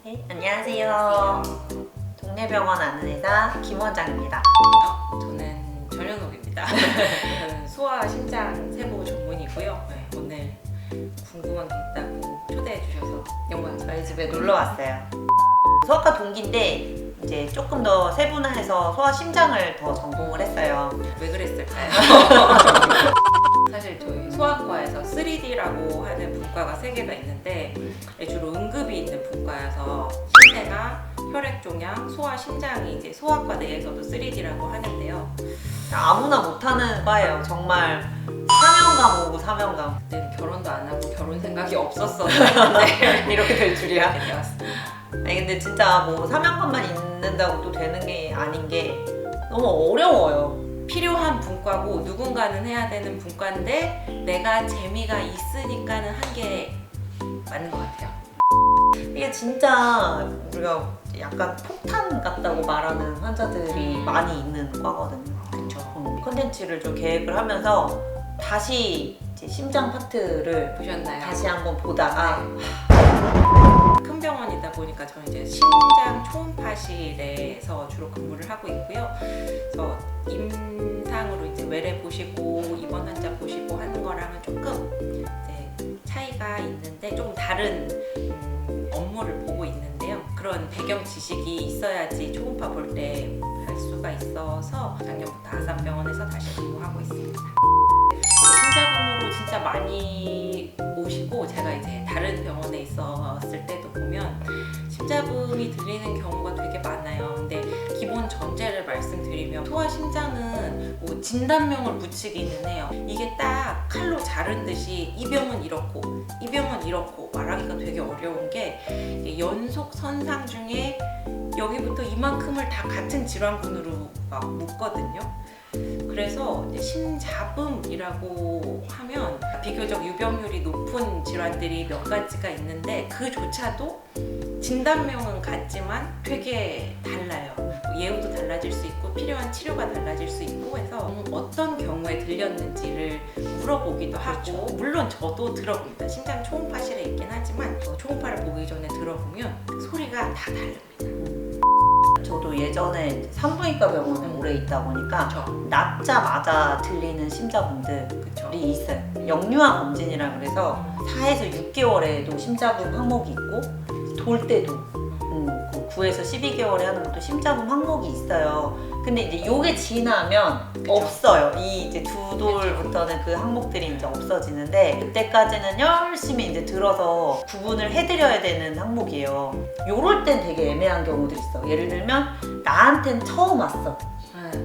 네, 안녕하세요. 동네병원 아는 의사 김원장입니다. 저는 전현옥입니다. 저는 소아 심장 세부 전문이고요. 네, 오늘 궁금한 게 있다고 초대해 주셔서 영광입니다. 저희 집에 놀러 왔어요. 소아과 동기인데 이제 조금 더 세분화해서 소아 심장을 더 전공을 했어요. 왜 그랬을까요? 사실 저희 소아과에서 3D라고 하는 분과가 3개가 있는데 주로 응급이 있는 분과여서 심내나 혈액종양, 소아 심장이 이제 소아과 내에서도 3D라고 하는데요. 아무나 못하는 과예요. 정말 사명감이고 사명감. 그때는 결혼도 안 하고 결혼 생각이 없었었는데 이렇게 될 줄이야. 이렇게 되었습니다. 아니 근데 진짜 뭐 사명감만 있는다고 또 되는 게 아닌 게 너무 어려워요. 필요한 분과고 누군가는 해야 되는 분과인데 내가 재미가 있으니까는 한 게 맞는 것 같아요. 이게 진짜 우리가 약간 폭탄 같다고 말하는 환자들이 많이 있는 과거든요. 그쵸. 콘텐츠를 좀 계획을 하면서 다시 이제 심장 파트를 보셨나요? 다시 한번 보다가 큰 병원이다 보니까 저는 이제 심장 초음파실에서 주로 근무를 하고 있고요. 그래서 임상으로 이제 외래 보시고 입원 환자 보시고 하는 거랑은 조금 이제 차이가 있는데 조금 다른 업무를 보고 있는데요. 그런 배경 지식이 있어야지 초음파 볼 때 할 수가 있어서 작년부터 아산병원에서 다시 근무하고 있습니다. 심장으로 진짜 많이 오시고 제가 이제 다른 병원에 있었을 때도 보면 심자붐이 들리는 경우가 되게 많아요. 근데 기본 전제를 말씀드리면 소아 심장은 뭐 진단명을 붙이기는 해요. 이게 딱 칼로 자른 듯이 이 병은 이렇고 이 병은 이렇고 말하기가 되게 어려운 게 연속 선상 중에 여기부터 이만큼을 다 같은 질환군으로 막 묶거든요. 그래서 이제 심자붐이라고 하면 비교적 유병률이 높은 질환들이 몇 가지가 있는데 그조차도 진단명은 같지만 되게 달라요. 예후도 달라질 수 있고 필요한 치료가 달라질 수 있고 해서 어떤 경우에 들렸는지를 물어보기도 하고 물론 저도 들어봅니다. 심장 초음파실에 있긴 하지만 초음파를 보기 전에 들어보면 소리가 다 다릅니다. 저도 예전에 산부인과 병원에 오래 있다 보니까 그쵸. 낳자마자 들리는 심자붐들이 그쵸. 있어요. 영유아 검진이라 그래서 4에서 6개월에도 심자붐 항목이 있고 돌 때도 9에서 12개월에 하는 것도 심자붐 항목이 있어요. 근데 이제 요게 지나면 그쵸. 없어요. 이 이제 두 돌부터는 그 항목들이 이제 없어지는데 그때까지는 열심히 이제 들어서 구분을 해드려야 되는 항목이에요. 요럴 땐 되게 애매한 경우들이 있어. 예를 들면 나한텐 처음 왔어.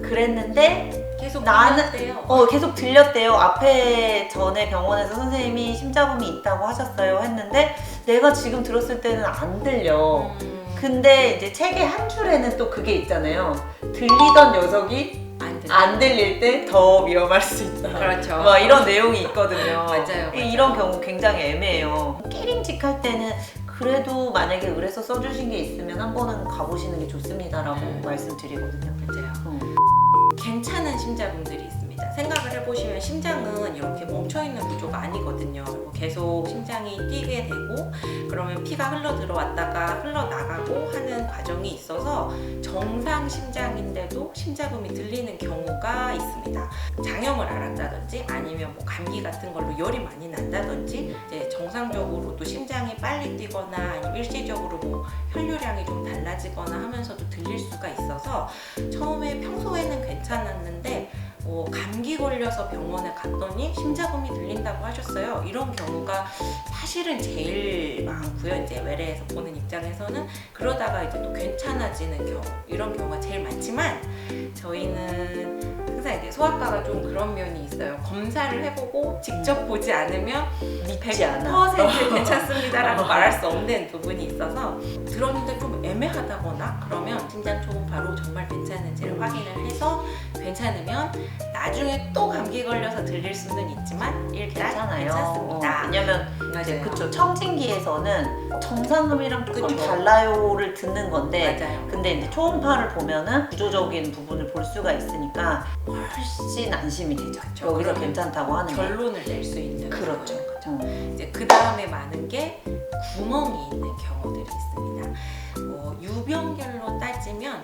그랬는데 계속 나는 들렸대요. 계속 들렸대요. 앞에 전에 병원에서 선생님이 심자붐이 있다고 하셨어요 했는데 내가 지금 들었을 때는 안 들려. 근데 이제 책의 한 줄에는 또 그게 있잖아요. 들리던 녀석이 안 들릴 때 더 위험할 수 있다. 그렇죠. 막 이런 내용이 있거든요. 맞아요. 이런 경우 굉장히 애매해요. 깨림직 할 때는 그래도 만약에 의뢰서 써주신 게 있으면 한 번은 가보시는 게 좋습니다라고 말씀드리거든요. 맞아요. 괜찮은 심자붐들이 있습니다. 생각을 해보시면 심장은 이렇게 멈춰있는 구조가 아니거든요. 계속 심장이 뛰게 되고 그러면 피가 흘러 들어왔다가 흘러나가고 하는 과정이 있어서 정상 심장인데도 심자붐이 들리는 경우가 있습니다. 장염을 앓았다든지 아니면 뭐 감기 같은 걸로 열이 많이 난다든지 이제 정상적으로도 심장이 빨리 뛰거나 아니면 일시적으로 뭐 혈류량이 좀 달라지거나 하면서도 들릴 수가 있어서 처음에 평소에는 괜찮았는데 감기 걸려서 병원에 갔더니 심자붐이 들린다고 하셨어요. 이런 경우가 사실은 제일 많고요. 이제 외래에서 보는 입장에서는 그러다가 이제 또 괜찮아지는 경우 이런 경우가 제일 많지만 저희는 항상 이제 소아과가 좀 그런 면이 있어요. 검사를 해보고 직접 보지 않으면 믿지 않아. 100% 괜찮습니다라고 말할 수 없는 부분이 있어서 들었는데 좀 애매하다거나 그러면 심장 초음파로 정말 괜찮은지를 확인을 해서 괜찮으면 나중에 또 감기 걸려서 들릴 수는 있지만 일단 괜찮아요. 괜찮습니다. 왜냐면 이제 맞아요. 그쵸 청진기에서는 정상음이랑 조금 그쵸. 달라요를 듣는 건데 맞아요. 근데 이제 초음파를 보면은 구조적인 부분을 볼 수가 있으니까 훨씬 안심이 되죠. 그쵸. 여기서 그러면 괜찮다고 하는 게. 결론을 낼 수 있는 그렇죠. 이제 그 다음에 많은 게 구멍이 있는 경우들이 있습니다. 유병결로 따지면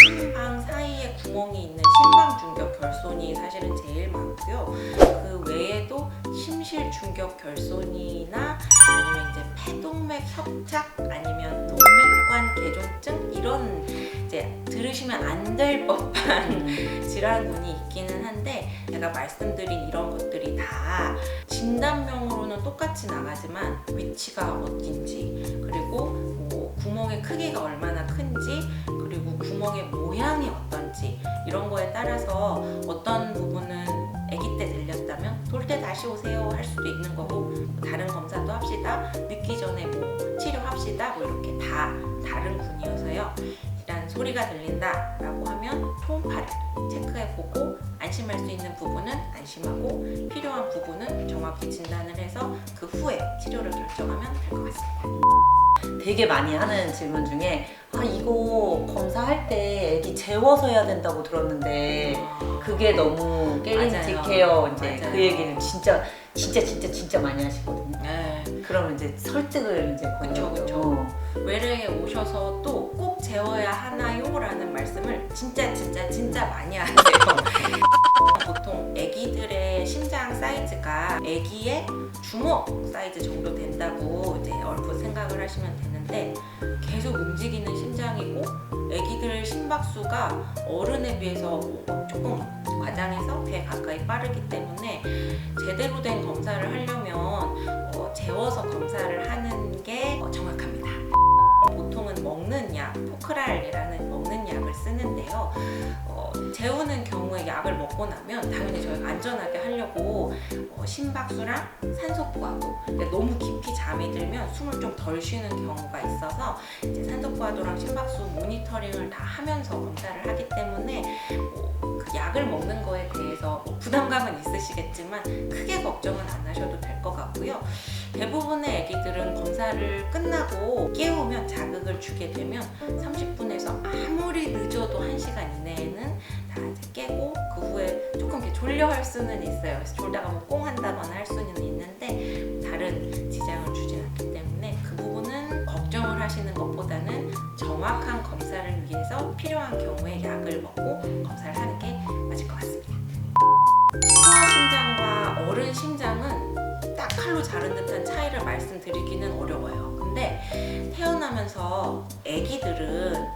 심방 사이에 구멍이 있는 심방 중격 결손이 사실은 제일 많고요. 그 외에도 심실 중격 결손이나 아니면 이제 폐동맥 협착 아니면 동맥관 개존증 이런 이제 들으시면 안 될 법한 질환군이 있기는 한데 제가 말씀드린 이런 것들이 다 진단명으로는 똑같이 나가지만 위치가 어딘지 그리고 뭐 구멍의 크기가 얼마나 큰지 그리고 구멍의 모양이 어떤지 이런 거에 따라서 어떤 부분은 아기 때 들렸다면 돌 때 다시 오세요 할 수도 있는 거고 다른 검사도 합시다 늦기 전에 뭐 치료합시다 뭐 이렇게 다 다른 군이어서요. 일단 소리가 들린다 라고 하면 초음파를 체크해보고 안심할 수 있는 부분은 안심하고 필요한 부분은 정확히 진단을 해서 그 후에 치료를 결정하면 될 것 같습니다. 되게 많이 하는 질문 중에 아 이거 검사할 때 애기 재워서 해야 된다고 들었는데 그게 너무 깨림직해요. 이제 맞아요. 그 얘기를 진짜 많이 하시거든요. 네. 그러면 이제 설득을 이제 그쵸, 거죠. 외래에 오셔서 또 꼭 재워야 하나요? 라는 말씀을 진짜 많이 하세요. 보통 아기들의 심장 사이즈가 아기의 주먹 사이즈 정도 된다고 이제 얼핏 생각을 하시면 되는데 계속 움직이는 심장이고 아기들 심박수가 어른에 비해서 조금 과장해서 배 가까이 빠르기 때문에 제대로 된 검사를 하려면 재워서 검사를 하는 게 정확합니다. 보통은 먹는 약, 포크랄이라는 먹는 약을 쓰는데요. 재우는 경우에 약을 먹고 나면 당연히 저희가 안전하게 하려고 심박수랑 산소포화도 너무 깊이 잠이 들면 숨을 좀 덜 쉬는 경우가 있어서 이제 산소포화도랑 심박수 모니터링을 다 하면서 검사를 하기 때문에 그 약을 먹는 거에 대해서 부담감은 있으시겠지만 크게 걱정은 안 하셔도 될 것 같고요. 대부분의 아기들은 검사를 끝나고 깨우면 자극을 주게 되면 30분에서 아무리 늦어도 1시간 이내에는 다 이제 깨고 그 후에 조금 이렇게 졸려 할 수는 있어요. 그래서 졸다가 뭐 꽁 한다거나 할 수는 있는데 다른 지장을 주진 않기 때문에 그 부분은 걱정을 하시는 것보다는 정확한 검사를 위해서 필요한 경우에 약을 먹고 검사를 하는 게 맞을 것 같습니다. 소아 심장과 어른 심장은 딱 칼로 자른 듯한 차이를 말씀드리기는 어려워요. 근데 태어나면서 아기들은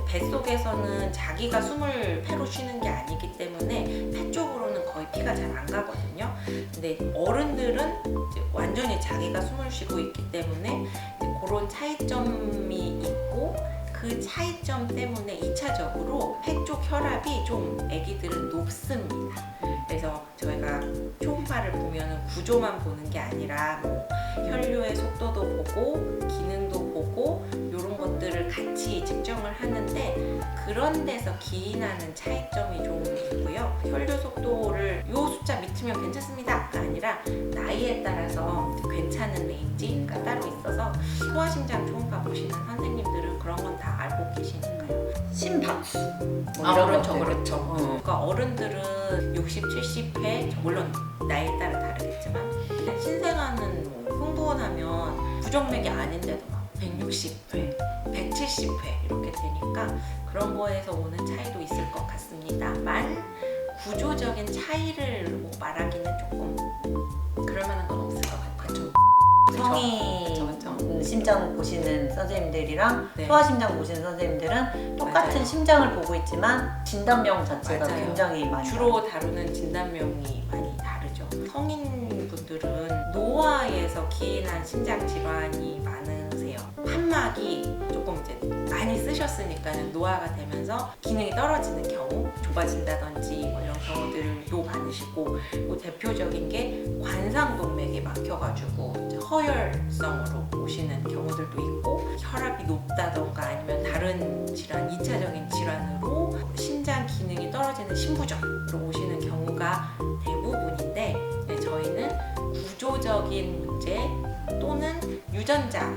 뱃속에서는 자기가 숨을 폐로 쉬는 게 아니기 때문에 폐 쪽으로는 거의 피가 잘 안 가거든요. 근데 어른들은 이제 완전히 자기가 숨을 쉬고 있기 때문에 이제 그런 차이점이 있고 그 차이점 때문에 2차적으로 폐 쪽 혈압이 좀 아기들은 높습니다. 그래서 저희가 초음파를 보면 구조만 보는 게 아니라 뭐 혈류의 속도도 보고 기능도 보고 이런 것들을 같이 측정을 하는데 그런 데서 기인하는 차이점이 좀 있고요. 혈류 속도를 이 숫자 밑이면 괜찮습니다가 아니라 나이에 따라서 괜찮은 레인지가 따로 있어서 소아심장 초음파 보시는 선생님들은 그런 건 다 알고 계시니까요. 심박수 뭐 이런 그렇죠, 것들. 그렇죠. 그러니까 어른들은 60, 70회, 물론 나이에 따라 다르겠지만 신생아는 뭐 흥분하면 부정맥이 아닌데도 막 160회, 170회 이렇게 되니까 그런 거에서 오는 차이도 있을 것 같습니다만 구조적인 차이를 뭐 말하기는 조금 그럴 만한 건 없을 것 같아요. 성인 그쵸. 심장 보시는 선생님들이랑 네. 소아심장 보시는 선생님들은 똑같은 맞아요. 심장을 보고 있지만 진단명 자체가 맞아요. 굉장히 많이 주로 다루는 진단명이 많이 다르죠. 성인분들은 노화에서 기인한 심장 질환이 많으세요. 판막이 조금 이제 많이 쓰셨으니까는 노화가 되면서 기능이 떨어지는 경우 좁아진다든지 뭐 이런 경우들도 많으시고 또 대표적인 게 관상동맥이 막혀가지고 허혈성으로 오시는 경우들도 있고 혈압이 높다던가 아니면 다른 질환, 2차적인 질환으로 심장 기능이 떨어지는 심부전으로 오시는 경우가 대부분인데 저희는 구조적인 문제 또는 유전자가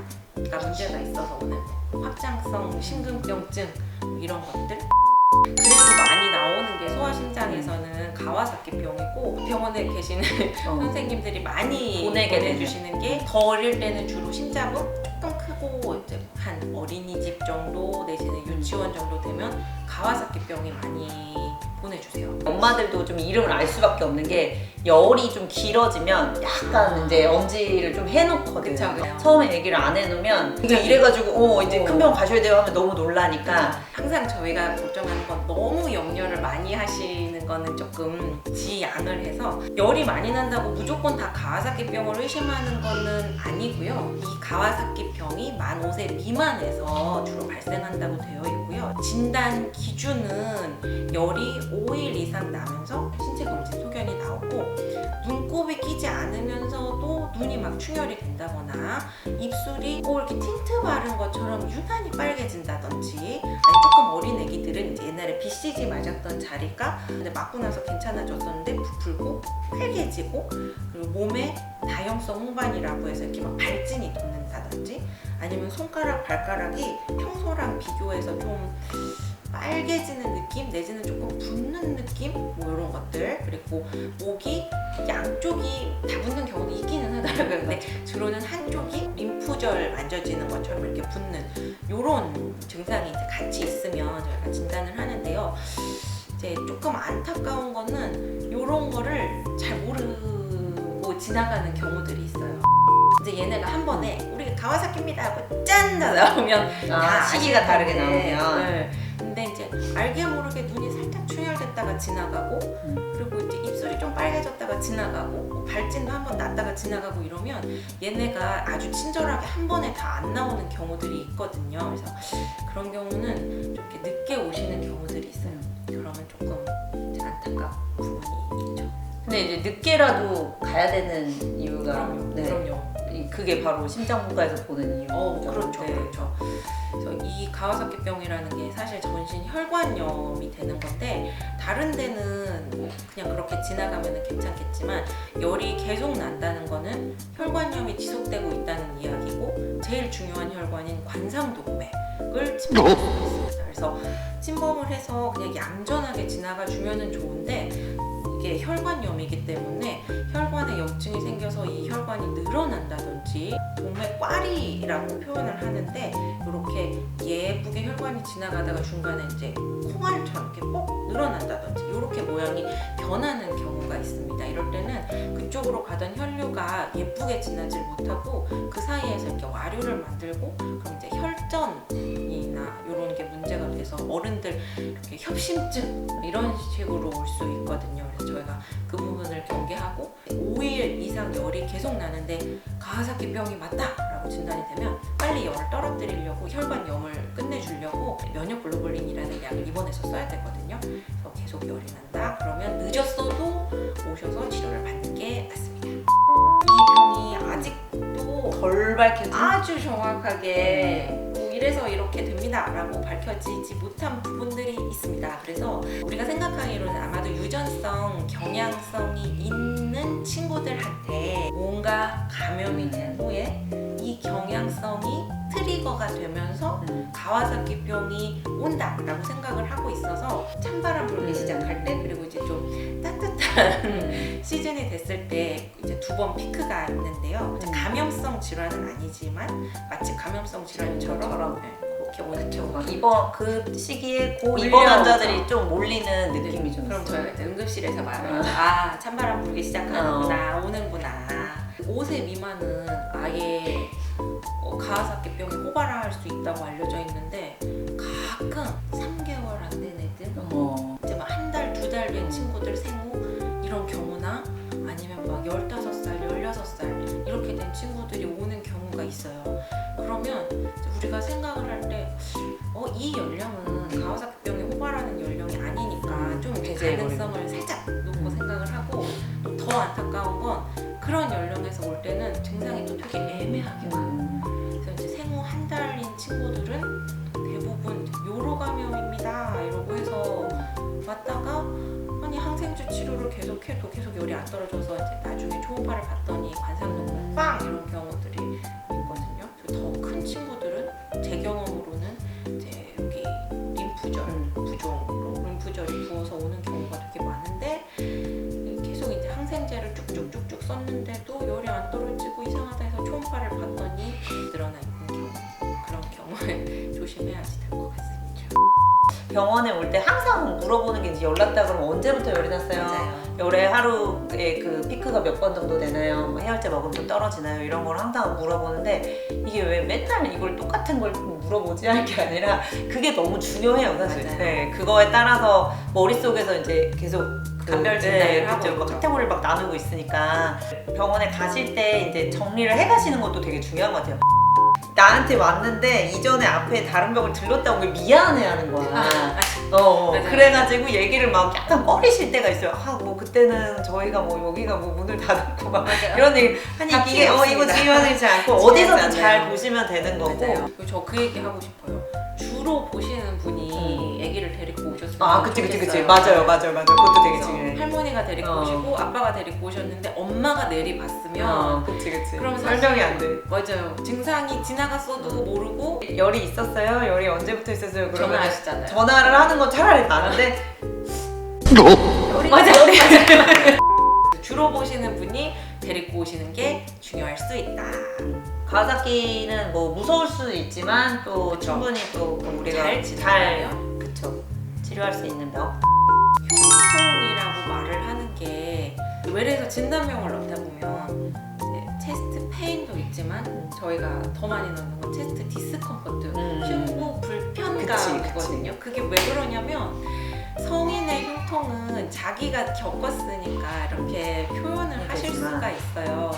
문제가 있어서 오는 확장성 심근병증 이런 것들. 그래도 많이 나오는 게 소아심장에서는 가와사키병이고 병원에 계시는 선생님들이 많이 보내주시는 게 더 어릴 때는 주로 심장은 조금 크고 이제 한 어린이집 정도 내지는 유치원 정도 되면 가와사키병이 많이 보내주세요. 엄마들도 좀 이름을 알 수밖에 없는 게 열이 좀 길어지면 약간 이제 엄지를 좀 해놓거든요. 그쵸, 그쵸. 처음에 얘기를 안 해놓으면 이제 이래가지고 이제 큰 병원 가셔야 돼요 하면 너무 놀라니까. 항상 저희가 걱정하는 건 너무 염려를 많이 하시는 거는 조금 지양을 해서 열이 많이 난다고 무조건 다 가와사키병을 의심하는 거는 아니고요. 이 가와사키병이 만 5세 미만에서 주로 발생한다고 되어 있고요. 진단 기준은 열이 5일 이상 나면서 신체 검진 소견이 나오고 눈곱이 끼지 않으면서도 눈이 막 충혈이 된다거나 입술이 이렇게 틴트 바른 것처럼 유난히 빨개진다든지 아니 조금 어린 애기들은 이제 옛날에 BCG 맞았던 자리가 근데 맞고 나서 괜찮아졌었는데 부풀고 빨개지고 그리고 몸에 다형성 홍반이라고 해서 이렇게 막 발진이 돋는다든지 아니면 손가락 발가락이 평소랑 비교해서 좀 빨개지는 느낌 내지는 조금 붓는 느낌 뭐 이런 것들 그리고 목이 양쪽이 다 붓는 경우도 있기는 하더라고요. 근데 주로는 한쪽이 림프절 만져지는 것처럼 이렇게 붓는 이런 증상이 이제 같이 있으면 저희가 진단을 하는데요. 이제 조금 안타까운 거는 이런 거를 잘 모르고 지나가는 경우들이 있어요. 이제 얘네가 한 번에 우리가 가와사키입니다 하고 짠 나오면 다 시기가 다르게 아시는데, 나오면. 네. 근데 이제 알게 모르게 눈이 살짝 충혈됐다가 지나가고 그리고 이제 입술이 좀 빨개졌다가 지나가고 발진도 한 번 났다가 지나가고 이러면 얘네가 아주 친절하게 한 번에 다 안 나오는 경우들이 있거든요. 그래서 그런 경우는 좀 이렇게 늦게 오시는 경우들이 있어요. 그러면 조금 이제 안타까운 부분이 있죠. 근데 이제 늦게라도 가야 되는 이유가 그럼요. 그게 바로 심장분과에서 보는 이유. 그렇죠. 그렇죠. 그래서 이 가와사키병이라는 게 사실 전신 혈관염이 되는 건데 다른 데는 뭐 그냥 그렇게 지나가면 괜찮겠지만 열이 계속 난다는 거는 혈관염이 지속되고 있다는 이야기고 제일 중요한 혈관인 관상동맥을 침범할 수 있습니다. 그래서 침범을 해서 그냥 얌전하게 지나가 주면은 좋은데 이게 혈관염이기 때문에 혈관에 염증이 생겨서 이 혈관이 늘어난다든지 동맥꽈리라고 표현을 하는데 이렇게 예쁘게 혈관이 지나가다가 중간에 이제 콩알처럼 이렇게 뻑 늘어난다든지 이렇게 모양이 변하는 경우가 있습니다. 이럴 때는 그쪽으로 가던 혈류가 예쁘게 지나질 못하고 그 사이에서 이렇게 와류를 만들고 그럼 이제 혈전이나 이런 게 문제가 돼서 어른들 이렇게 협심증 이런 식으로 올 수 있거든요. 그래서 저희가 그 부분을 경계하고 5일 이상 열이 계속 나는데 가와사키병이 맞다라고 진단이 되면 빨리 열을 떨어뜨리려고 혈관염을 끝내주려고 면역글로불린이라는 약을 입원해서 써야 되거든요. 그래서 계속 열이 난다 그러면 늦었어도 오셔서 치료를 받는 게 맞습니다. 이 병이 아직도 덜 밝혀진 아주 정확하게 이래서 이렇게 됩니다 라고 밝혀지지 못한 부분들이 있습니다. 그래서 우리가 생각하기로는 아마도 유전성, 경향성이 있는 친구들한테 뭔가 감염이 된 후에 이 경향성이 트리거가 되면서 가와사키병이 온다라고 생각을 하고 있어서 찬바람 불기 시작할 때 그리고 이제 좀 따뜻한 시즌이 됐을 때 이제 2번 피크가 있는데요. 감염성 질환은 아니지만 마치 감염성 질환처럼 그렇게 오죠. 이번 그 시기에 입원 환자들이 좀 몰리는 느낌이 좀 그럼 있어요. 저희가 이제 응급실에서 말해요. 아 찬바람 불기 시작하는구나 오는구나. 5세 미만은 아예 가와사키병이 호발할 수 있다고 알려져 있는데 가끔 3개월 안 된 애들 이제 막 한 달, 2달 된 친구들 생후 이런 경우나 아니면 막 15살, 16살 이렇게 된 친구들이 오는 경우가 있어요. 그러면 우리가 생각을 할 때 이 연령은 가와사키병이 호발하는 연령이 아니니까 좀 가능성을 살짝 놓고 생각을 하고 더 안타까운 건 그런 연령에서 올 때는 증상이 또 되게 애매하게 와요. 그래서 이제 생후 한 달인 친구들은 대부분 요로 감염입니다 이러고 해서 왔다가 아니 항생제 치료를 계속해도 계속 열이 안 떨어져서 이제 나중에 초음파를 봤더니 관상동맥 빵 이런 병원에 올 때 항상 물어보는 게 이제 열 났다 그러면 언제부터 열이 났어요? 맞아요. 열에 하루에 그 피크가 몇 번 정도 되나요? 뭐 해열제 먹으면 또 떨어지나요? 이런 걸 항상 물어보는데 이게 왜 맨날 이걸 똑같은 걸 물어보지 할 게 아니라 그게 너무 중요해요 사실. 맞아요. 네, 그거에 따라서 머릿속에서 이제 계속 감별 진단을 하고 그쵸. 있죠. 카테고리를 막 나누고 있으니까 병원에 가실 때 이제 정리를 해가시는 것도 되게 중요한 것 같아요. 나한테 왔는데 이전에 앞에 다른 병을 들렀다고 게 미안해하는 거야. 맞아요. 그래가지고 얘기를 막 약간 꺼리실 때가 있어요. 뭐 그때는 저희가 뭐 여기가 뭐 문을 닫았고 막 맞아요. 이런 얘기 하니 다 이게 필요 이거 없습니다. 중요하지 않고 중요하지 어디서든 않아요. 잘 보시면 되는 거고. 맞아요. 저 그 얘기 하고 싶어요. 주로 보시는 분이 아기를 데리고 오셨어요. 아 그치 맞아요. 그것도 되게 중요해. 할머니가 데리고 오시고 아빠가 데리고 오셨는데 엄마가 내리봤으면 그치 그럼 설명이 안 돼. 맞아요. 증상이 지나갔어도 모르고 열이 있었어요? 열이 언제부터 있었어요? 그러면 전화하시잖아요. 전화를 하는 건 차라리 나는데 맞아요. 주로 보시는 분이 데리고 오시는 게 중요할 수 있다. 가습기는 뭐 무서울 수도 있지만 또 그쵸. 충분히 또 우리가 잘 치료하면 그쵸 치료할 수 있는 병. 흉통이라고 말을 하는 게 외래에서 진단명을 넣다 보면 이제 체스트 페인도 있지만 저희가 더 많이 넣는 건 체스트 디스컴포트, 흉부 불편감이거든요. 그게 왜 그러냐면 성인의 흉통은 자기가 겪었으니까 이렇게 표현을 하실 그렇구나. 수가 있어요.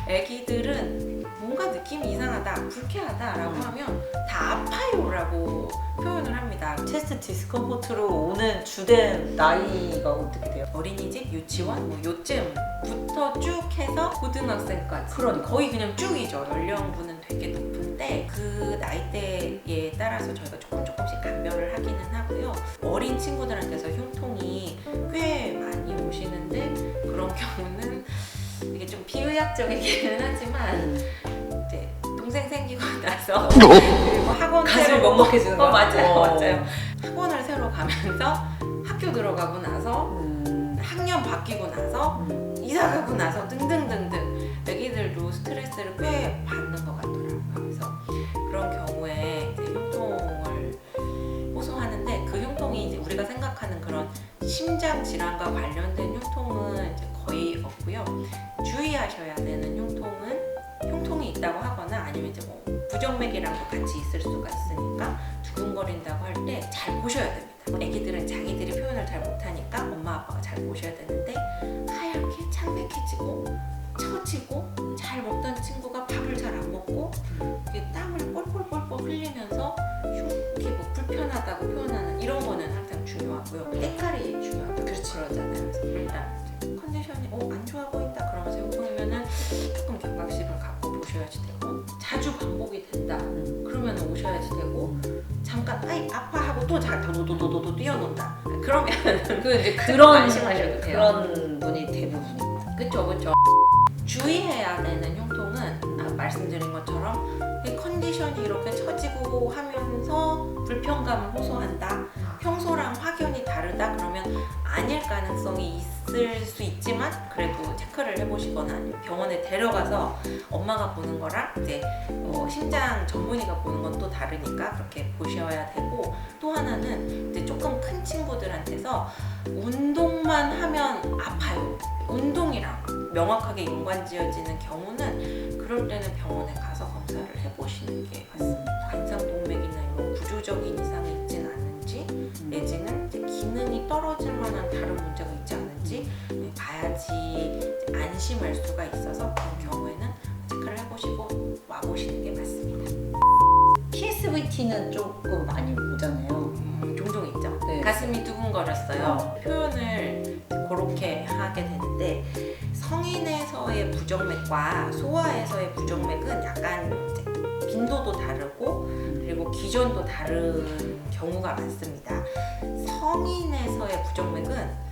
애기들은 뭔가 느낌이 이상하다, 불쾌하다라고 하면 다 아파요라고 표현을 합니다. 체스트 디스컴포트로 오는 주된 나이가 어떻게 돼요? 어린이집, 유치원, 뭐 요쯤부터 쭉 해서 고등학생까지 그러니까. 거의 그냥 쭉이죠. 연령부는 되게 높은데 그 나이대에 따라서 저희가 조금씩 감별을 하기는 하고요. 어린 친구들한테서 흉통이 꽤 많이 오시는데 그런 경우는 이게 좀 비의학적이기는 하지만 이제 동생 생기고 나서 그리고 학원 가슴이 새로 먹먹해지는 거야? 맞아요. 학원을 새로 가면서 학교 들어가고 나서 학년 바뀌고 나서 이사 가고 나서 등등등등 애기들도 스트레스를 꽤 받는 것 같더라고요. 그래서 그런 경우에 이제 흉통을 호소하는데 그 흉통이 이제 우리가 생각하는 그런 심장 질환과 관련된 흉통은 이제 거의 없고요. 주의하셔야 되는 흉통이 있다고 하거나 아니면 이제 뭐 부정맥이랑도 같이 있을 수가 있으니까 두근거린다고 할 때 잘 보셔야 됩니다. 애기들은 자기들이 표현을 잘 못하니까 엄마 아빠가 잘 보셔야 되는데 하얗게 창백해지고 처지고 잘 먹던 친구가 밥을 잘 안 먹고 이게 땀을 뻘뻘뻘뻘 흘리면서 이게 뭐 불편하다고 표현하는 이런 거는 항상 중요하고요. 때깔이 중요하다고 그러잖아요. 그래서 일단 컨디션이 안 좋아 보인다 그러면서 흉통이면은 조금 경각심을 갖고 보셔야지 되고 자주 반복이 된다 그러면 오셔야지 되고 잠깐 아파 하고 또 잘 도도도도도 뛰어논다 그러면 그 이제 그런 안심하셔도 돼요. 그런 분이 대부분입니다. 그쵸. 주의해야 되는 흉통은 말씀드린 것처럼 이 컨디션이 이렇게 처지고 하면서 불편감을 호소한다. 평소랑 확연히 다르다 그러면 아닐 가능성이 있을 수 있지만 그래도 체크를 해보시거나 아니면 병원에 데려가서 엄마가 보는 거랑 이제 심장 전문의가 보는 건 또 다르니까 그렇게 보셔야 되고 또 하나는 이제 조금 큰 친구들한테서 운동만 하면 아파요. 운동이랑 명확하게 연관지어지는 경우는 그럴 때는 병원에 가서 검사를 해보시는 게 맞습니다. 관상동맥이나 이런 구조적인 이상이 있진 않은지 내지는 이제 기능이 떨어질 만한 다른 문제가 있지 않은지 봐야지 안심할 수가 있어서 그런 경우에는 체크를 해보시고 와보시는 게 맞습니다. PSVT는 조금 많이 오잖아요. 종종 있죠. 네. 가슴이 두근거렸어요. 표현을 그렇게 하게 되는데 성인에서의 부정맥과 소아에서의 부정맥은 약간 이제 빈도도 다르고 그리고 기전도 다른 경우가 많습니다. 성인에서의 부정맥은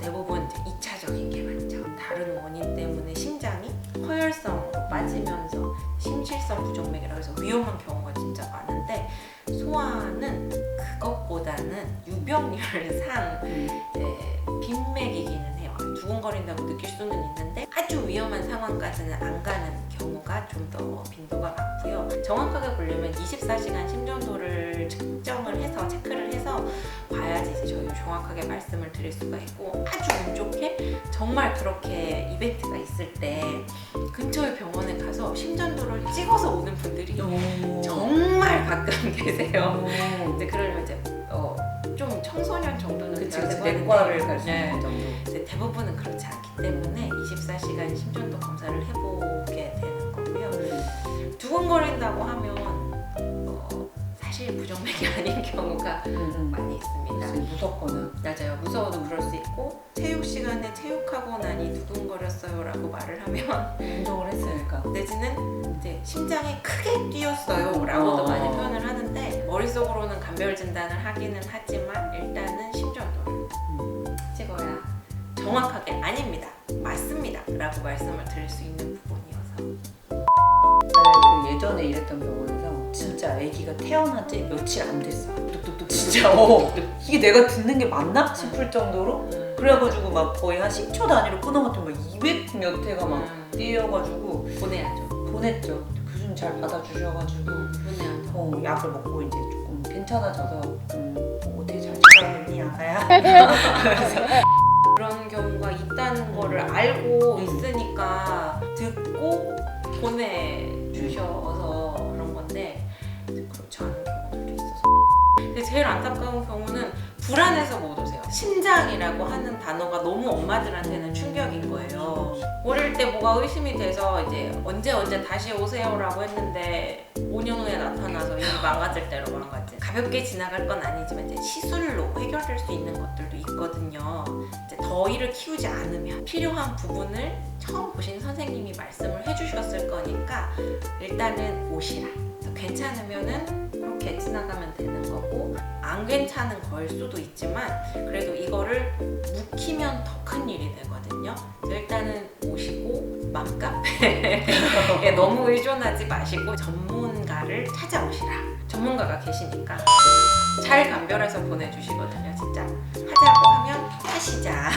대부분 이제 2차적인 게 많죠. 다른 원인 때문에 심장이 허혈성으로 빠지면서 심실성 부정맥이라고 해서 위험한 경우가 진짜 많은데 소아는 그것보다는 유병률상 빈맥이기는 해요. 두근거린다고 느낄 수는 있는데 아주 위험한 상황까지는 안 가는 경우가 좀 더 빈도가 많고요. 정확하게 보려면 24시간 심전도를 측정을 해서 체크를 해서 가서 봐야지 이제 저희가 정확하게 말씀을 드릴 수가 있고, 아주 운 좋게 정말 그렇게 이벤트가 있을 때 근처의 병원에 가서 심전도를 찍어서 오는 분들이 정말 가끔 계세요. 이제 그러려면 이제 좀 청소년 정도는 그치, 돼야 그치. 되는데, 내과를 갈 수 네. 있는 정도. 이제 대부분은 그렇지 않기 때문에 24시간 심전도 검사를 해보게 되는 거고요. 두근거린다고 하면 사실 부정맥이 아닌 경우가 많이 있습니다. 그치, 무섭거나. 맞아요. 무서워도 그럴 수 있고, 체육 시간에 체육하고 나니 두근거렸어요라고 말을 하면 운동을 했으니까. 내지는 이제 심장이 크게 뛰었어요라고도 많이 표현을 하는데, 머릿속으로는 간별 진단을 하기는 하지만 일단은 심전도를 찍어야 정확하게 아닙니다, 맞습니다 라고 말씀을 드릴 수 있는 부분이어서. 그 예전에 일했던 병원에서 진짜 아기가 태어난 지 며칠 안 됐어. 뚝뚝뚝 진짜 이게 내가 듣는 게 맞나 싶을 정도로. 그래가지고 막 거의 한 10초 단위로 끊어갔더니 막 200 몇 회가 막 뛰어가지고 보내야죠. 보냈죠. 교수님 잘 받아주셔가지고 보내야죠. 약을 먹고 이제 조금 괜찮아져서 어떻게 잘 찾아오니 아가야? 그런 경우가 있다는 거를 알고 있으니까 듣고 보내주셔서 그런 건데, 그렇지 않은 경우들도 있어서. 근데 제일 안타까운 경우는 불안해서 못 오세요. 심장이라고 하는 단어가 너무 엄마들한테는 충격인 거예요. 어릴 때 뭐가 의심이 돼서 이제 언제 다시 오세요라고 했는데 5년 후에 나타나서 이미 망가질 대로 망가지. 가볍게 지나갈 건 아니지만 이제 시술로 해결될 수 있는 것들도 있거든요. 이제 더 이를 키우지 않으면 필요한 부분을 처음 보신 선생님이 말씀을 해주셨을 거니까 일단은 오시라. 괜찮으면은 그렇게 지나가면 되는 거고, 안 괜찮은 거일 수도 있지만 그래도 이거를 묵히면 더 큰 일이 되거든요. 일단은 오시고 맘카페에 너무 의존하지 마시고 전문가를 찾아오시라. 전문가가 계시니까 잘 감별해서 보내주시거든요. 진짜 하자고 하면 하시자.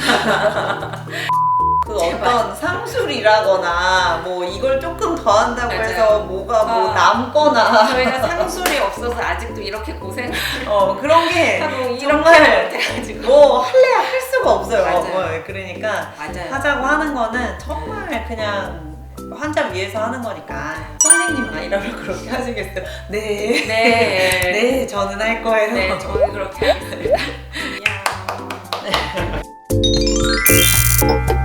그 어떤 상술이라거나 뭐 이걸 조금 더 한다고 맞아요. 해서 뭐가 뭐 남거나 저희는 상술이 없어서 아직도 이렇게 고생을 그런 게 하고 이렇게 정말 못해가지고. 뭐 할래야 할 수가 없어요. 맞아요. 그러니까 맞아요. 하자고 하는 거는 정말 그냥 환자 위해서 하는 거니까. 선생님 아니라면 그렇게 하시겠어요? 네. 네. 네, 저는 할 거예요. 네, 저희 그렇게 하겠습니다. 안녕.